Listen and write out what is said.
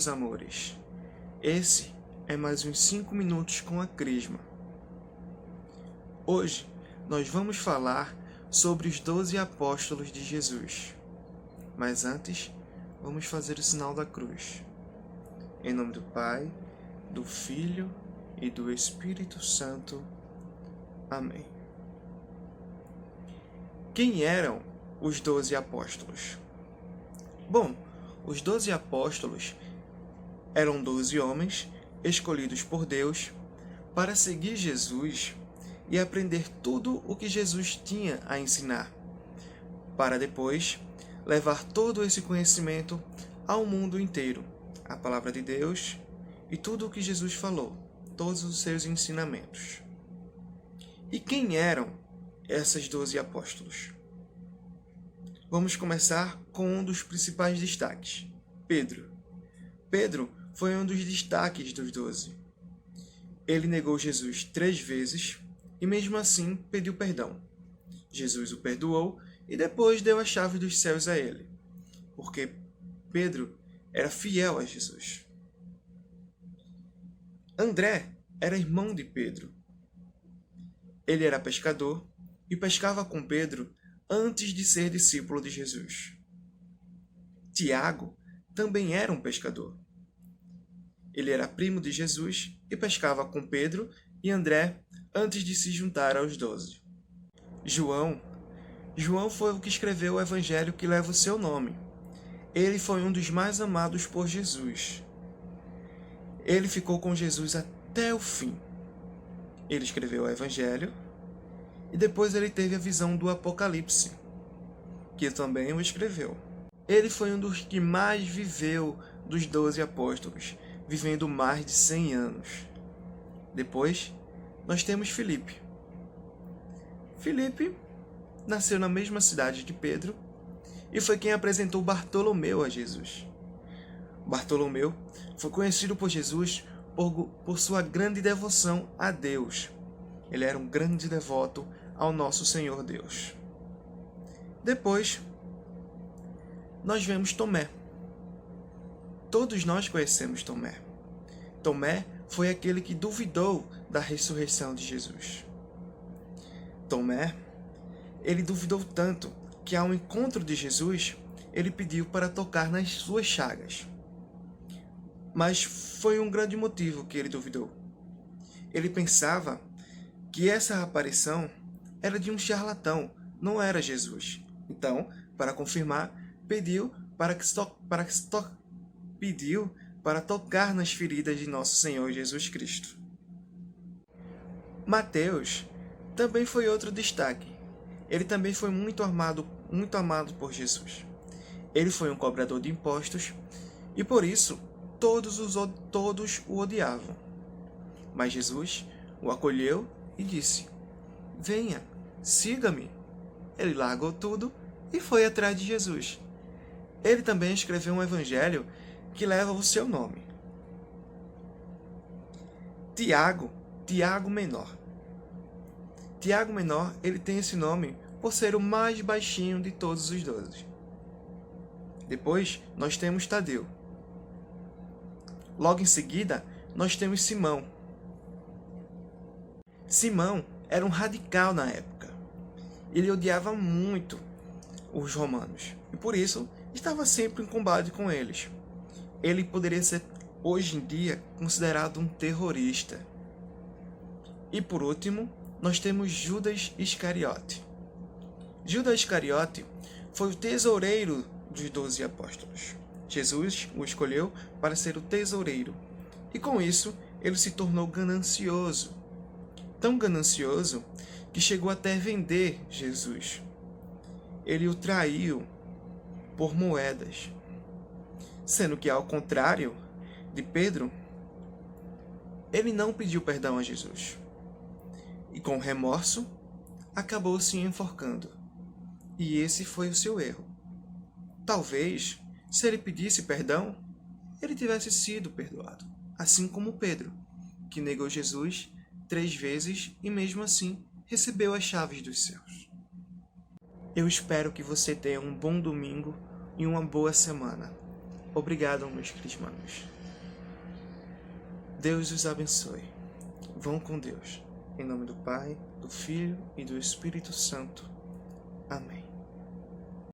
meus amores. Esse é mais uns 5 minutos com a Crisma. Hoje, nós vamos falar sobre os 12 apóstolos de Jesus. Mas antes, vamos fazer o sinal da cruz. Em nome do Pai, do Filho e do Espírito Santo. Amém. Quem eram os 12 apóstolos? Bom, os 12 apóstolos eram 12 homens escolhidos por Deus para seguir Jesus e aprender tudo o que Jesus tinha a ensinar, para depois levar todo esse conhecimento ao mundo inteiro, a palavra de Deus e tudo o que Jesus falou, todos os seus ensinamentos. E quem eram esses 12 apóstolos? Vamos começar com um dos principais destaques, Pedro. Pedro foi um dos destaques dos 12. Ele negou Jesus 3 vezes e mesmo assim pediu perdão. Jesus o perdoou e depois deu a chave dos céus a ele, porque Pedro era fiel a Jesus. André era irmão de Pedro. Ele era pescador e pescava com Pedro antes de ser discípulo de Jesus. Tiago também era um pescador. Ele era primo de Jesus e pescava com Pedro e André antes de se juntar aos 12. João foi o que escreveu o evangelho que leva o seu nome. Ele foi um dos mais amados por Jesus. Ele ficou com Jesus até o fim. Ele escreveu o evangelho e depois ele teve a visão do Apocalipse, que também o escreveu. Ele foi um dos que mais viveu dos 12 apóstolos, vivendo mais de 100 anos. Depois, nós temos Filipe. Filipe nasceu na mesma cidade de Pedro e foi quem apresentou Bartolomeu a Jesus. Bartolomeu foi conhecido por Jesus por sua grande devoção a Deus. Ele era um grande devoto ao nosso Senhor Deus. Depois, nós vemos Tomé. Todos nós conhecemos Tomé. Tomé foi aquele que duvidou da ressurreição de Jesus. Tomé, ele duvidou tanto que ao encontro de Jesus, ele pediu para tocar nas suas chagas. Mas foi um grande motivo que ele duvidou. Ele pensava que essa aparição era de um charlatão, não era Jesus. Então, para confirmar, pediu para tocar nas feridas de nosso Senhor Jesus Cristo. Mateus também foi outro destaque. Ele também foi muito amado por Jesus. Ele foi um cobrador de impostos e por isso todos o odiavam. Mas Jesus o acolheu e disse: "Venha, siga-me." Ele largou tudo e foi atrás de Jesus. Ele também escreveu um evangelho que leva o seu nome. Tiago Menor. Tiago Menor, ele tem esse nome por ser o mais baixinho de todos os 12. Depois, nós temos Tadeu. Logo em seguida, nós temos Simão. Simão era um radical na época. Ele odiava muito os romanos e por isso estava sempre em combate com eles. Ele poderia ser, hoje em dia, considerado um terrorista. E por último, nós temos Judas Iscariote. Judas Iscariote foi o tesoureiro dos 12 apóstolos. Jesus o escolheu para ser o tesoureiro. E com isso, ele se tornou ganancioso. Tão ganancioso que chegou até vender Jesus. Ele o traiu por moedas. Sendo que, ao contrário de Pedro, ele não pediu perdão a Jesus. E com remorso, acabou se enforcando. E esse foi o seu erro. Talvez, se ele pedisse perdão, ele tivesse sido perdoado. Assim como Pedro, que negou Jesus 3 vezes e mesmo assim recebeu as chaves dos céus. Eu espero que você tenha um bom domingo e uma boa semana. Obrigado, meus queridos irmãos. Deus os abençoe. Vão com Deus. Em nome do Pai, do Filho e do Espírito Santo. Amém.